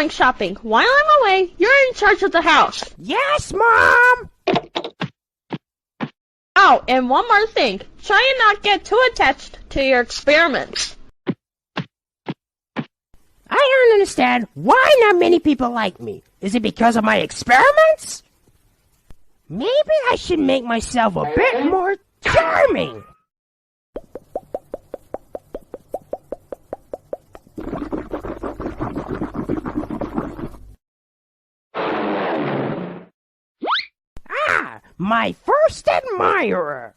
going shopping. While I'm away, you're in charge of the house. Yes, Mom! Oh, and one more thing. Try and not get too attached to your experiments. I don't understand. Why not many people like me? Is it because of my experiments? Maybe I should make myself a bit more charming. Ah, my first admirer.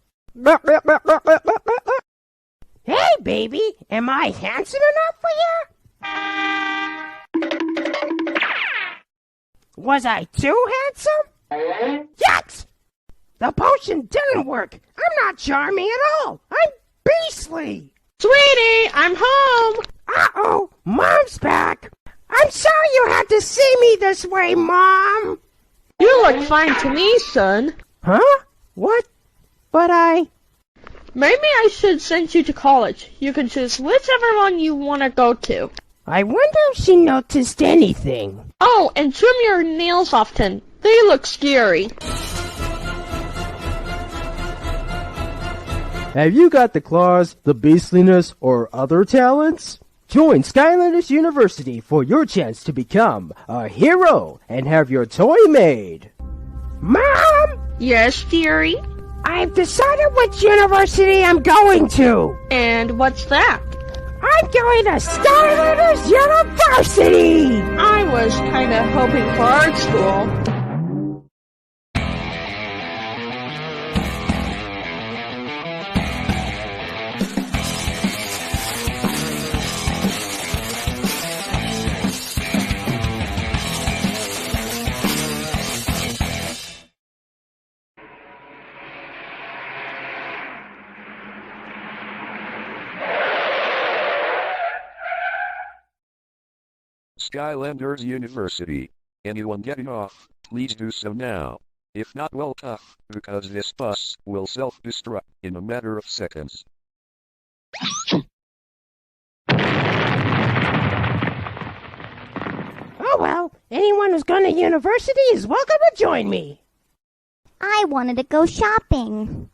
Hey, baby, am I handsome enough for you? Was I too handsome? Yet! The potion didn't work. I'm not charming at all. I'm beastly. Sweetie, I'm home. Uh-oh, Mom's back. I'm sorry you had to see me this way, Mom. You look fine to me, son. Huh? What? But Maybe I should send you to college. You can choose whichever one you want to go to. I wonder if she noticed anything. Oh, and trim your nails often. They look scary. Have you got the claws, the beastliness, or other talents? Join Skylanders University for your chance to become a hero and have your toy made. Mom! Yes, dearie? I've decided which university I'm going to. And what's that? I'm going to Skylanders University! I was kind of hoping for art school. Skylanders University. Anyone getting off, please do so now. If not, well, tough, because this bus will self-destruct in a matter of seconds. Oh well, anyone who's going to university is welcome to join me. I wanted to go shopping.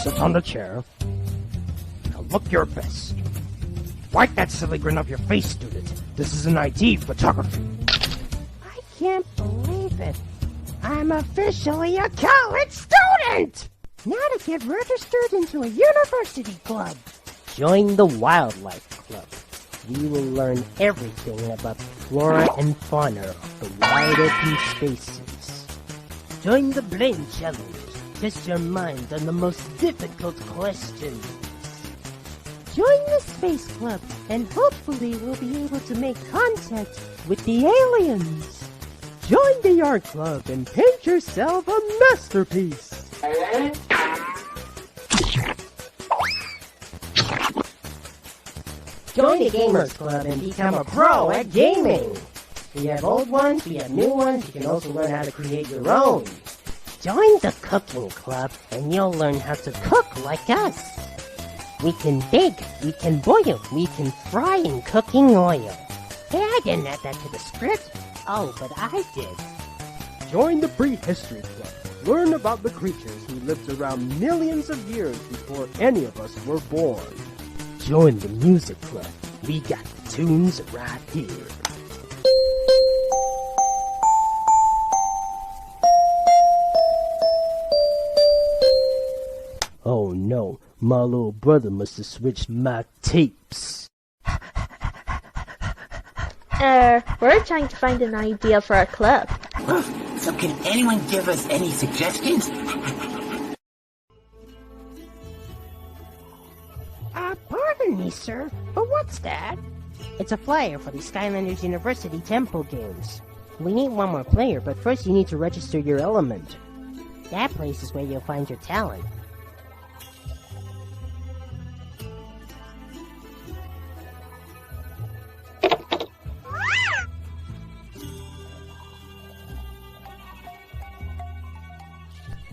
Sit on the chair. Now look your best. Wipe that silly grin off your face, student. This is an ID photography. I can't believe it. I'm officially a college student! Now to get registered into a university club. Join the Wildlife Club. We will learn everything about the flora and fauna of the wide open spaces. Join the Brain Challenge. Test your mind on the most difficult questions. Join the Space Club, and hopefully we'll be able to make contact with the aliens. Join the art club and paint yourself a masterpiece. Join the Gamers Club and become a pro at gaming. We have old ones, we have new ones, you can also learn how to create your own. Join the Cooking Club and you'll learn how to cook like us. We can bake, we can boil, we can fry in cooking oil. Hey, I didn't add that to the script. Oh, but I did. Join the Prehistory Club. Learn about the creatures who lived around millions of years before any of us were born. Join the Music Club. We got the tunes right here. Oh no, my little brother must have switched my tapes. We're trying to find an idea for a club. So can anyone give us any suggestions? Pardon me, sir, but what's that? It's a flyer for the Skylanders University Temple Games. We need one more player, but first you need to register your element. That place is where you'll find your talent.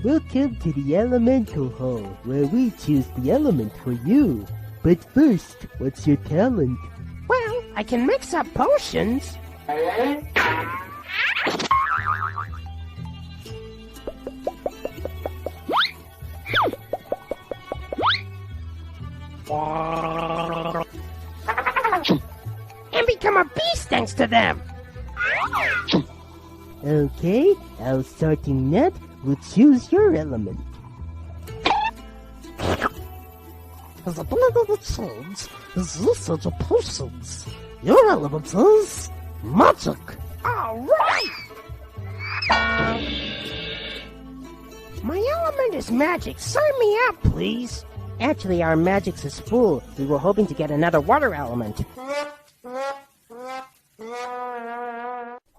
Welcome to the Elemental Hall, where we choose the element for you. But first, what's your talent? Well, I can mix up potions. And become a beast thanks to them. Okay, I'll starting that. We'll choose your element. The blood of the change is usage of potions. Your element is magic. All right. My element is magic. Sign me up, please. Actually, our magics is full. We were hoping to get another water element.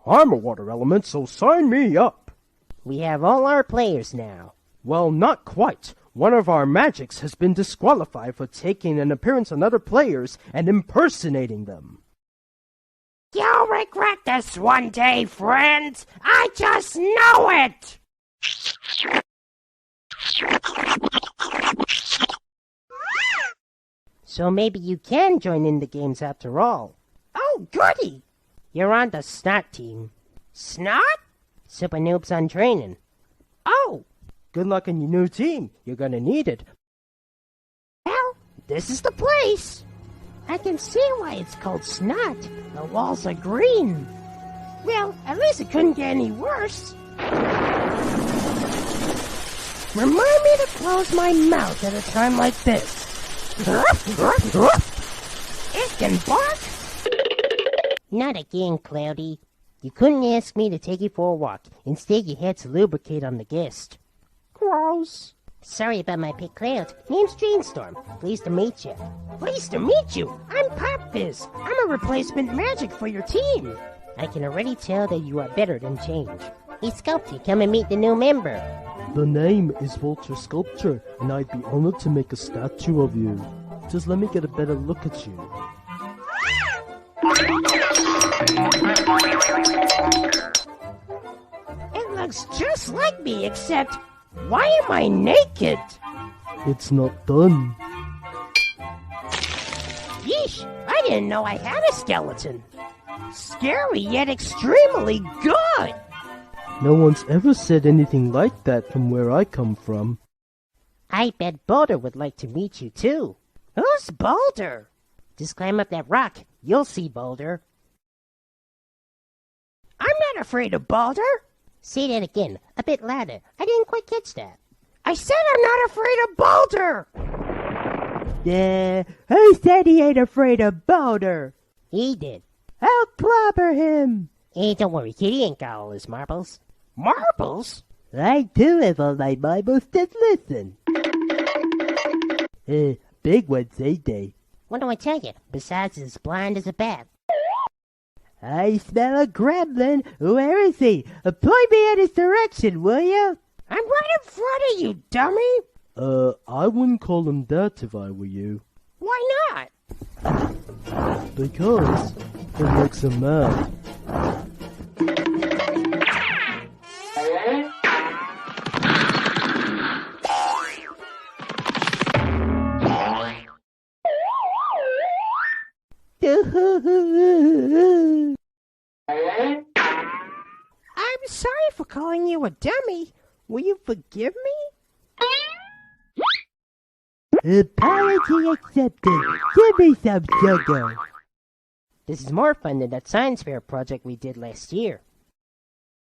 I'm a water element, so sign me up. We have all our players now. Well, not quite. One of our magics has been disqualified for taking an appearance on other players and impersonating them. You'll regret this one day, friends. I just know it. So maybe you can join in the games after all. Oh, goody. You're on the Snot team. Snot? Super noobs on training. Oh. Good luck in your new team. You're gonna need it. Well, this is the place. I can see why it's called Snot. The walls are green. Well, at least it couldn't get any worse. Remind me to close my mouth at a time like this. It can bark. Not again, Cloudy. You couldn't ask me to take you for a walk. Instead, you had to lubricate on the guest. Gross. Sorry about my pet Cloud. Name's Dreamstorm. Pleased to meet you. Pleased to meet you. I'm Pop Fizz. I'm a replacement magic for your team. I can already tell that you are better than change. Hey, Sculpty, come and meet the new member. The name is Walter Sculpture, and I'd be honored to make a statue of you. Just let me get a better look at you. It looks just like me, except why am I naked? It's not done. Yeesh, I didn't know I had a skeleton. Scary yet extremely good. No one's ever said anything like that from where I come from. I bet Boulder would like to meet you, too. Who's Boulder? Just climb up that rock. You'll see Boulder. I'm not afraid of Boulder. Say that again, a bit louder. I didn't quite catch that. I said I'm not afraid of Boulder. Yeah, who said he ain't afraid of Boulder? He did. I'll clobber him. Hey, don't worry, kid, he ain't got all his marbles. Marbles? I do have all my marbles, just listen. Big ones, ain't they? What do I tell you? Besides, he's as blind as a bat. I smell a gremlin. Where is he? Point me in his direction, will you? I'm right in front of you, dummy. I wouldn't call him that if I were you. Why not? Because it makes him mad. I'm sorry for calling you a dummy. Will you forgive me? Apology accepted. Give me some sugar. This is more fun than that science fair project we did last year.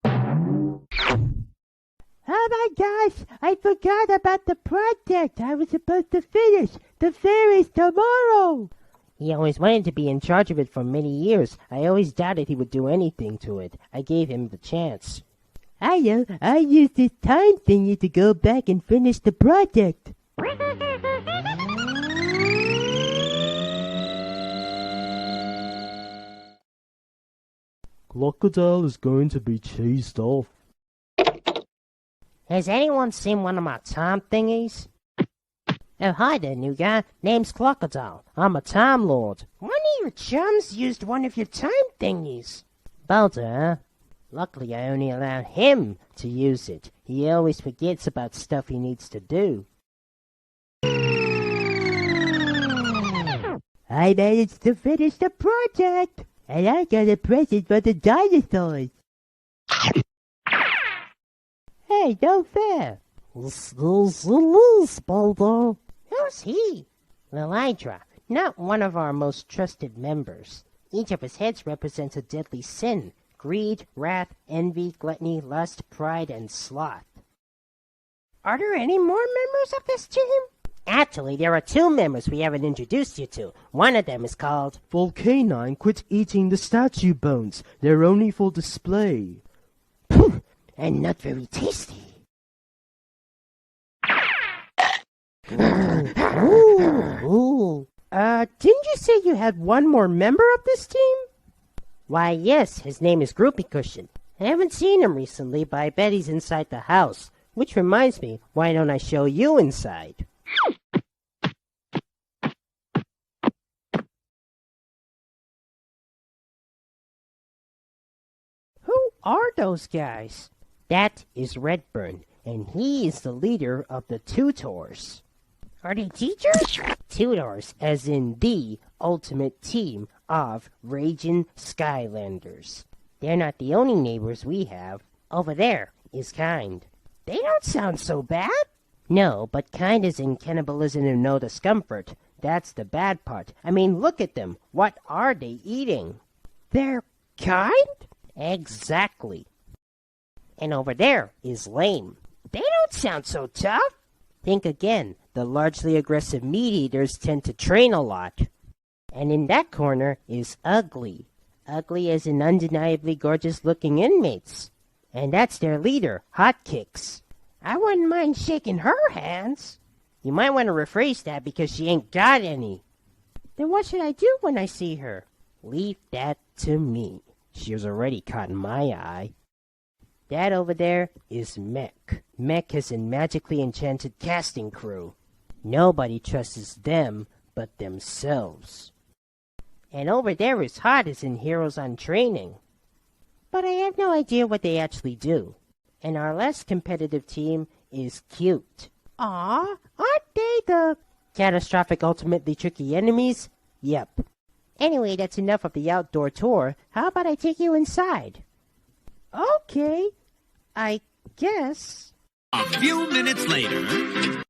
Oh my gosh, I forgot about the project I was supposed to finish. The fair is tomorrow. He always wanted to be in charge of it for many years. I always doubted he would do anything to it. I gave him the chance. I know. I used this time thingy to go back and finish the project. Crocodile is going to be chased off. Has anyone seen one of my time thingies? Oh, hi there, new guy. Name's Crocodile. I'm a Time Lord. One of your chums used one of your time thingies. Boulder, huh? Luckily, I only allowed him to use it. He always forgets about stuff he needs to do. I managed to finish the project, and I got a present for the dinosaurs. Hey, no fair. Boulder. Who's he? Lilydra, not one of our most trusted members. Each of his heads represents a deadly sin. Greed, wrath, envy, gluttony, lust, pride, and sloth. Are there any more members of this team? Actually, there are 2 members we haven't introduced you to. One of them is called... Volcanine, quit eating the statue bones. They're only for display. and not very tasty. Didn't you say you had one more member of this team? Why, yes, his name is Groupie Cushion. I haven't seen him recently, but I bet he's inside the house. Which reminds me, why don't I show you inside? Who are those guys? That is Redburn, and he is the leader of the Tutors. Are they teachers? Tutors, as in the ultimate team of raging Skylanders. They're not the only neighbors we have. Over there is Kind. They don't sound so bad. No, but Kind is in cannibalism and no discomfort. That's the bad part. I mean, look at them. What are they eating? They're kind? Exactly. And over there is Lame. They don't sound so tough. Think again. The largely aggressive meat-eaters tend to train a lot. And in that corner is Ugly. Ugly as in undeniably gorgeous-looking inmates. And that's their leader, Hotkicks. I wouldn't mind shaking her hands. You might want to rephrase that because she ain't got any. Then what should I do when I see her? Leave that to me. She was already caught in my eye. That over there is Mech. Mech is a magically enchanted casting crew. Nobody trusts them but themselves. And over there is Hot as in Heroes on Training. But I have no idea what they actually do. And our less competitive team is Cute. Aw, aren't they the catastrophic ultimately tricky enemies? Yep. Anyway, that's enough of the outdoor tour. How about I take you inside? Okay, I guess. A few minutes later.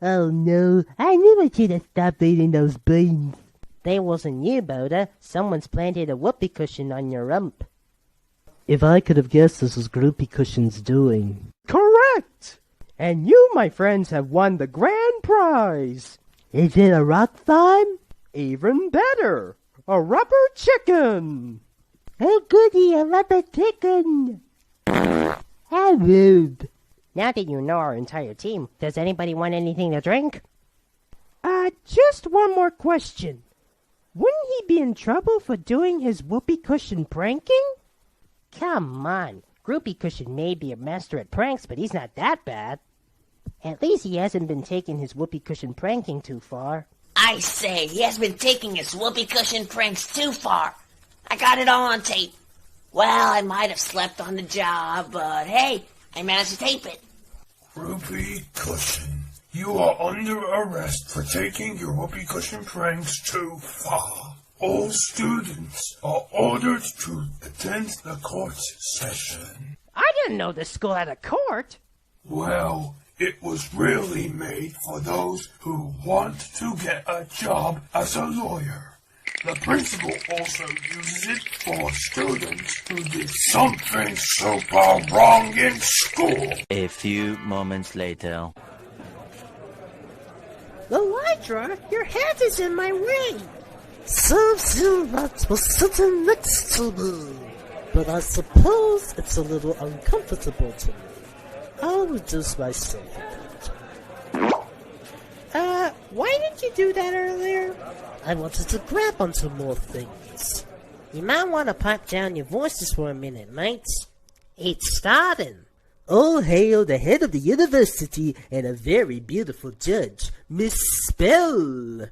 Oh no, I knew I should have stopped eating those beans. They wasn't you, Boda. Someone's planted a whoopee cushion on your rump. If I could have guessed this was Groupie Cushion's doing. Correct! And you, my friends, have won the grand prize. Is it a rock slime? Even better! A rubber chicken! Oh goody, a rubber chicken! How rude. Now that you know our entire team, does anybody want anything to drink? Just one more question. Wouldn't he be in trouble for doing his whoopee cushion pranking? Come on. Groupie Cushion may be a master at pranks, but he's not that bad. At least he hasn't been taking his whoopee cushion pranking too far. I say, he has been taking his whoopee cushion pranks too far. I got it all on tape. Well, I might have slept on the job, but hey, I managed to tape it. Whoopee Cushion, you are under arrest for taking your whoopee cushion pranks too far. All students are ordered to attend the court session. I didn't know this school had a court. Well, it was really made for those who want to get a job as a lawyer. The principal also uses it for students who did something super wrong in school. A few moments later. Lilydra, your head is in my way. Serves you right was sitting next to me, but I suppose it's a little uncomfortable to me. I'll reduce myself a bit. Why didn't you do that earlier? I wanted to grab onto more things. You might want to pipe down your voices for a minute, mates. It's starting. All hail the head of the university and a very beautiful judge, Miss Spell.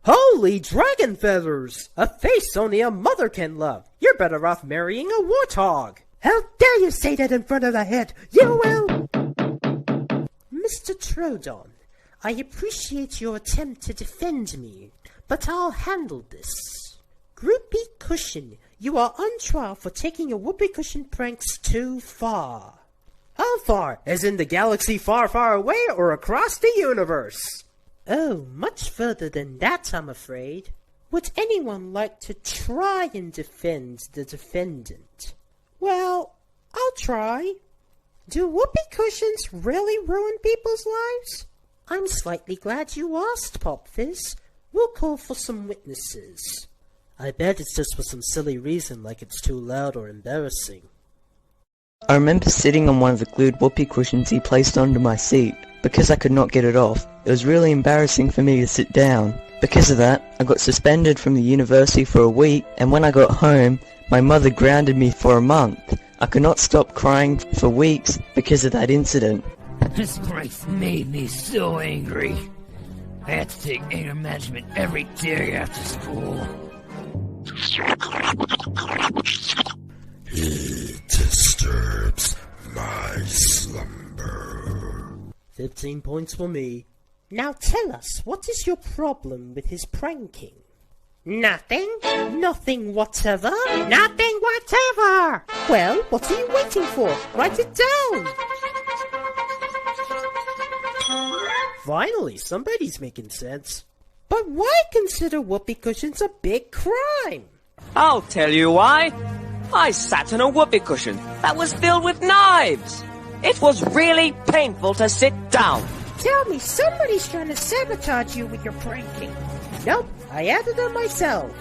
Holy dragon feathers! A face only a mother can love. You're better off marrying a warthog. How dare you say that in front of the head? You will! Mr. Trodon, I appreciate your attempt to defend me, but I'll handle this. Groupie Cushion, you are on trial for taking your whoopee cushion pranks too far. How far? As in the galaxy far, far away, or across the universe? Oh, much further than that, I'm afraid. Would anyone like to try and defend the defendant? Well, I'll try. Do whoopee cushions really ruin people's lives? I'm slightly glad you asked, Pop Fizz. We'll call for some witnesses. I bet it's just for some silly reason, like it's too loud or embarrassing. I remember sitting on one of the glued whoopee cushions he placed under my seat. Because I could not get it off, it was really embarrassing for me to sit down. Because of that, I got suspended from the university for a week, and when I got home, my mother grounded me for a month. I could not stop crying for weeks because of that incident. This place made me so angry. I had to take anger management every day after school. He disturbs my slumber. 15 points for me. Now tell us, what is your problem with his pranking? Nothing. Nothing whatever. Nothing whatever. Well, what are you waiting for? Write it down. Finally, somebody's making sense. But why consider whoopee cushions a big crime? I'll tell you why. I sat on a whoopee cushion that was filled with knives. It was really painful to sit down. Tell me somebody's trying to sabotage you with your pranking. Nope, I added them myself.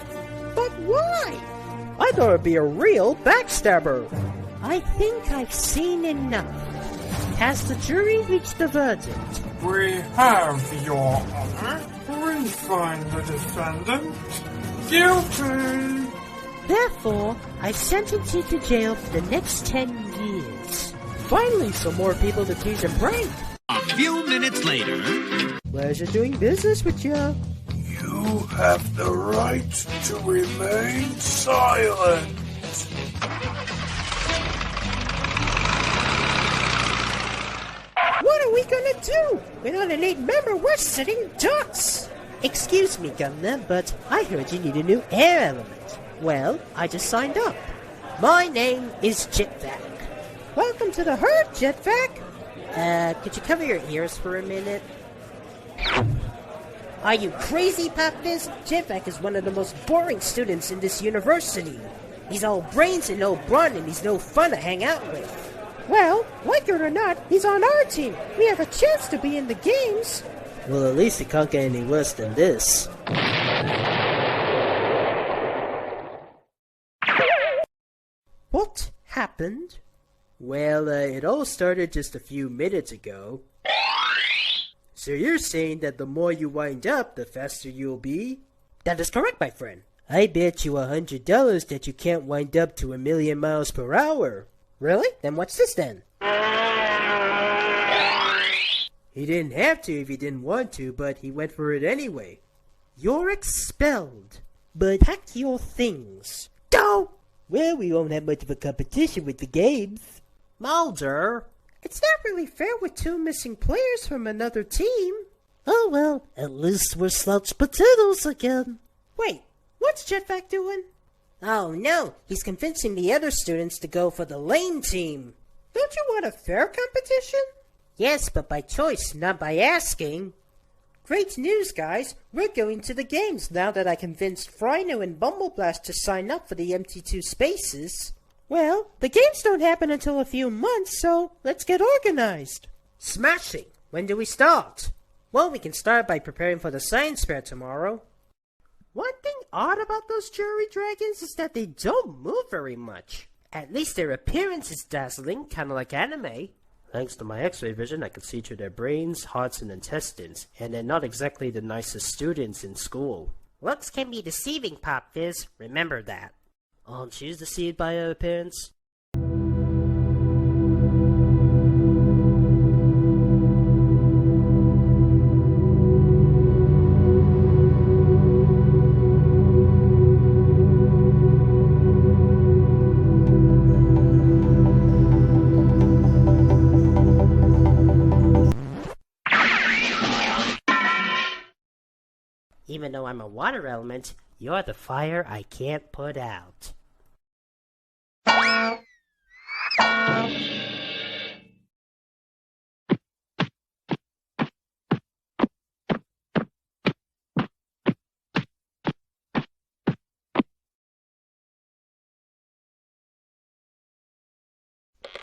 But why? I thought it'd be a real backstabber. I think I've seen enough. Has the jury reached a verdict? We have, Your Honor. We find the defendant guilty. Therefore, I sentence you to jail for the next 10 years. Finally, some more people to tease and prank. A few minutes later... Pleasure doing business with you. You have the right to remain silent. What are we gonna do? Without an 8th member, we're sitting ducks! Excuse me, Gunner, but I heard you need a new air element. Well, I just signed up. My name is Jet-Vac. Welcome to the herd, Jet-Vac. Could you cover your ears for a minute? Are you crazy, Pop Fizz? Jet-Vac is one of the most boring students in this university. He's all brains and no brawn, and he's no fun to hang out with. Well, like it or not, he's on our team. We have a chance to be in the games. Well, at least it can't get any worse than this. What happened? Well, it all started just a few minutes ago. So you're saying that the more you wind up, the faster you'll be? That is correct, my friend. I bet you $100 that you can't wind up to 1,000,000 miles per hour. Really? Then what's this then? He didn't have to if he didn't want to, but he went for it anyway. You're expelled. But pack your things. Go! Well, we won't have much of a competition with the games. Mulder, it's not really fair with 2 missing players from another team. Oh well, at least we're slouch potatoes again. Wait, what's Jet-Vac doing? Oh no, he's convincing the other students to go for the lame team. Don't you want a fair competition? Yes, but by choice, not by asking. Great news, guys. We're going to the games now that I convinced Rhino and Bumbleblast to sign up for the empty 2 spaces. Well, the games don't happen until a few months, so let's get organized. Smashing! When do we start? Well, we can start by preparing for the science fair tomorrow. One thing odd about those jury dragons is that they don't move very much. At least their appearance is dazzling, kinda like anime. Thanks to my X-ray vision, I can see through their brains, hearts, and intestines, and they're not exactly the nicest students in school. Looks can be deceiving, Pop Fizz. Remember that. Aren't you deceived by your appearance? Even though I'm a water element, you're the fire I can't put out.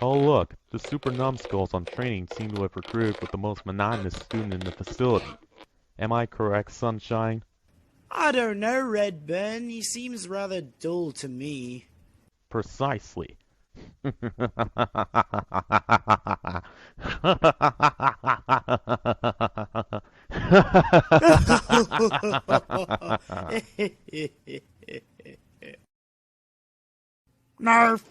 Oh look, the super numbskulls on training seem to have recruited with the most monotonous student in the facility. Am I correct, Sunshine? I don't know, Redburn. He seems rather dull to me. Precisely. Narf!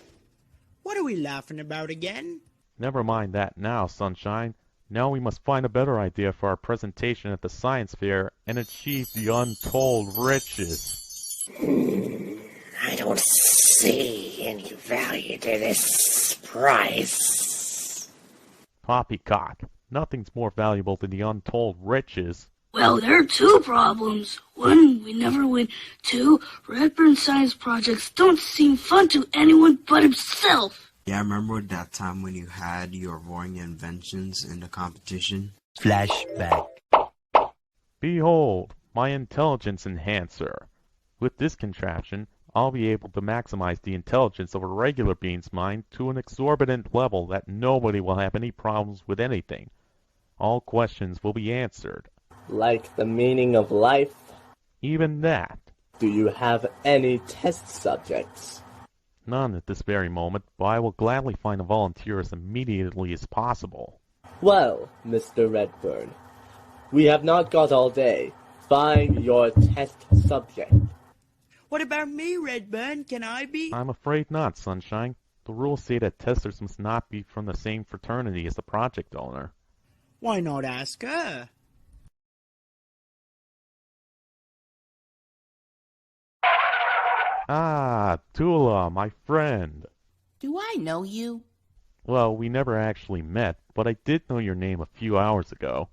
What are we laughing about again? Never mind that now, Sunshine. Now we must find a better idea for our presentation at the science fair and achieve the untold riches. I don't see any value to this prize. Poppycock, nothing's more valuable than the untold riches. Well, there are two problems. One, we never win. Two, Redburn science projects don't seem fun to anyone but himself. Yeah, I remember that time when you had your roaring inventions in the competition? Flashback. Behold, my intelligence enhancer. With this contraption, I'll be able to maximize the intelligence of a regular being's mind to an exorbitant level that nobody will have any problems with anything. All questions will be answered. Like the meaning of life? Even that. Do you have any test subjects? None at this very moment, but I will gladly find a volunteer as immediately as possible. Well, Mr. Redburn, we have not got all day. Find your test subject. What about me, Redburn? Can I be? I'm afraid not, Sunshine. The rules say that testers must not be from the same fraternity as the project owner. Why not ask her? Ah, Tula, my friend. Do I know you? Well, we never actually met, but I did know your name a few hours ago.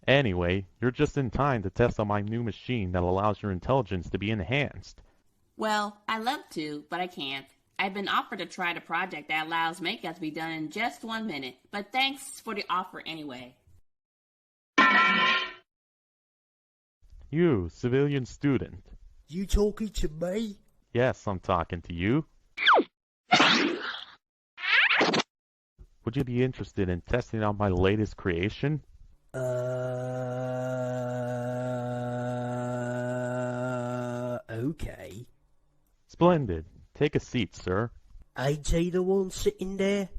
Anyway, you're just in time to test on my new machine that allows your intelligence to be enhanced. Well, I'd love to, but I can't. I've been offered to try the project that allows makeup to be done in just 1 minute, but thanks for the offer anyway. You, civilian student. You talking to me? Yes, I'm talking to you. Would you be interested in testing out my latest creation? Okay. Splendid. Take a seat, sir. Ain't he the one sitting there?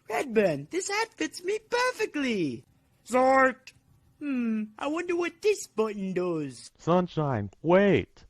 Redburn, this hat fits me perfectly. Zort. I wonder what this button does. Sunshine, wait.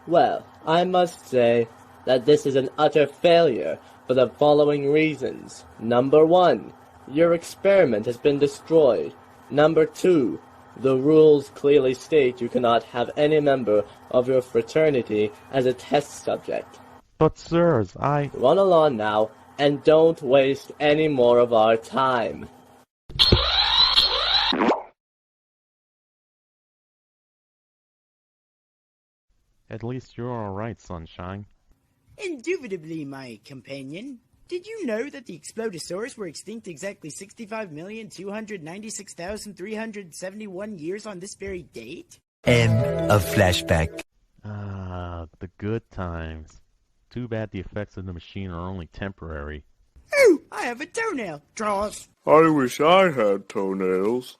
Well, I must say that this is an utter failure for the following reasons. Number 1, your experiment has been destroyed. Number 2, the rules clearly state you cannot have any member of your fraternity as a test subject. But sirs, I... Run along now, and don't waste any more of our time. At least you're alright, Sunshine. Indubitably, my companion. Did you know that the Explodosaurs were extinct exactly 65,296,371 years on this very date? End of flashback. Ah, the good times. Too bad the effects of the machine are only temporary. Ooh, I have a toenail. Draws. I wish I had toenails.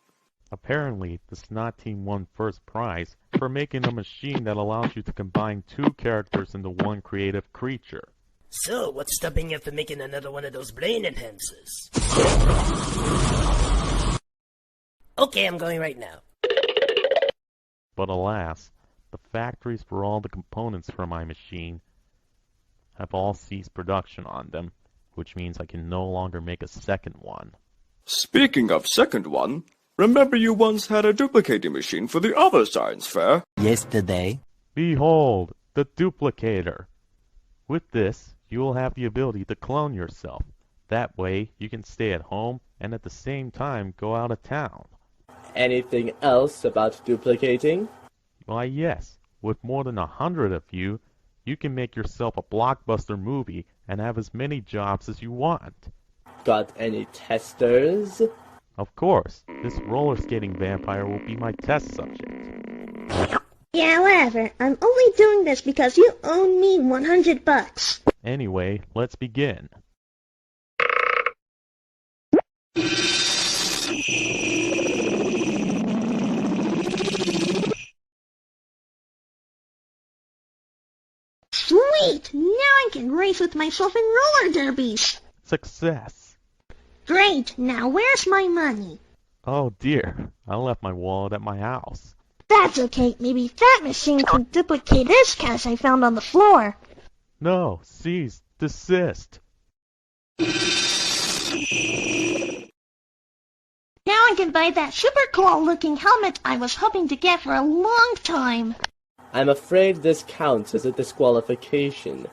Apparently, the SNOT team won first prize for making a machine that allows you to combine two characters into one creative creature. So, what's stopping you from making another one of those brain enhancers? Okay, I'm going right now. But alas, the factories for all the components for my machine have all ceased production on them, which means I can no longer make a second one. Speaking of second one, remember you once had a duplicating machine for the other science fair? Yesterday. Behold, the duplicator. With this, you will have the ability to clone yourself. That way, you can stay at home and at the same time go out of town. Anything else about duplicating? Why, yes. With more than 100 of you, you can make yourself a blockbuster movie and have as many jobs as you want. Got any testers? Of course, this roller skating vampire will be my test subject. Yeah, whatever. I'm only doing this because you owe me $100. Anyway, let's begin. Sweet! Now I can race with myself in roller derbies. Success! Great! Now where's my money? Oh dear, I left my wallet at my house. That's okay. Maybe that machine can duplicate this cash I found on the floor. No, cease, desist. Now I can buy that super cool looking helmet I was hoping to get for a long time. I'm afraid this counts as a disqualification.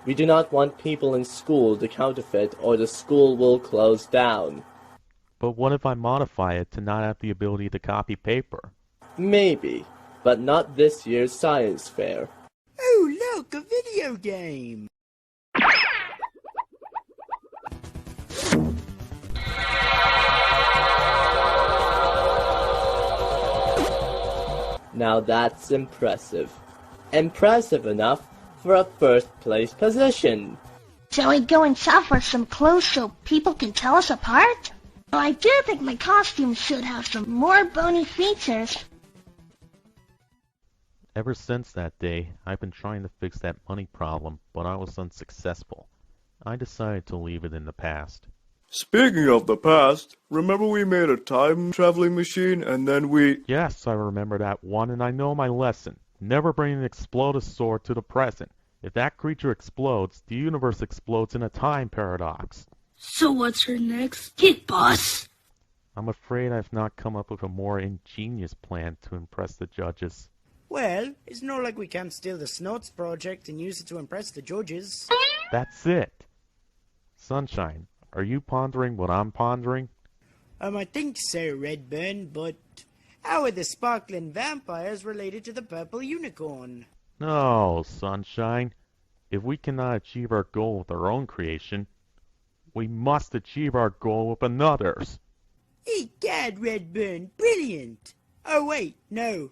We do not want people in school to counterfeit or the school will close down. But what if I modify it to not have the ability to copy paper? Maybe, but not this year's science fair. Oh, look, a video game. Now that's impressive. Impressive enough for a first place position. Shall we go and shop for some clothes so people can tell us apart? Well, I do think my costume should have some more bony features. Ever since that day, I've been trying to fix that money problem, but I was unsuccessful. I decided to leave it in the past. Speaking of the past, remember we made a time-traveling machine and then we... Yes, I remember that one, and I know my lesson. Never bring an explodosaur to the present. If that creature explodes, the universe explodes in a time paradox. So what's your next hit, boss? I'm afraid I've not come up with a more ingenious plan to impress the judges. Well, it's not like we can't steal the Snots project and use it to impress the judges. That's it. Sunshine, are you pondering what I'm pondering? I think so, Redburn, but how are the sparkling vampires related to the purple unicorn? No, Sunshine. If we cannot achieve our goal with our own creation, we must achieve our goal with another's. Egad, Redburn, brilliant! Oh wait, no.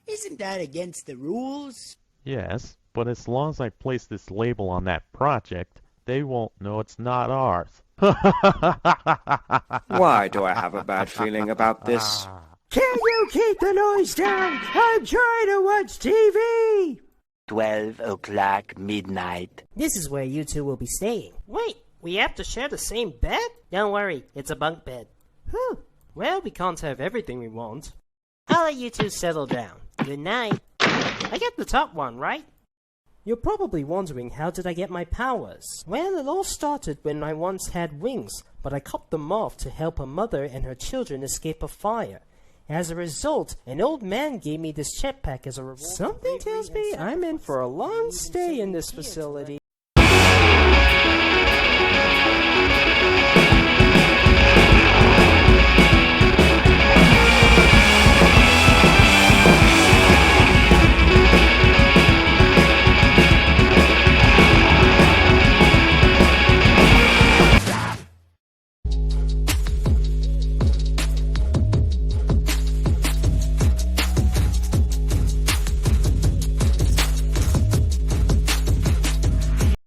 Isn't that against the rules? Yes, but as long as I place this label on that project, they won't know it's not ours. Why do I have a bad feeling about this? Can you keep the noise down? I'm trying to watch TV! 12 o'clock midnight. This is where you two will be staying. Wait, we have to share the same bed? Don't worry, it's a bunk bed. Well, we can't have everything we want. I'll let you two settle down. Good night. I get the top one, right? You're probably wondering how did I get my powers? Well, it all started when I once had wings, but I cut them off to help a mother and her children escape a fire. As a result, an old man gave me this jetpack as a reward. Something tells me I'm in for a long stay in this facility.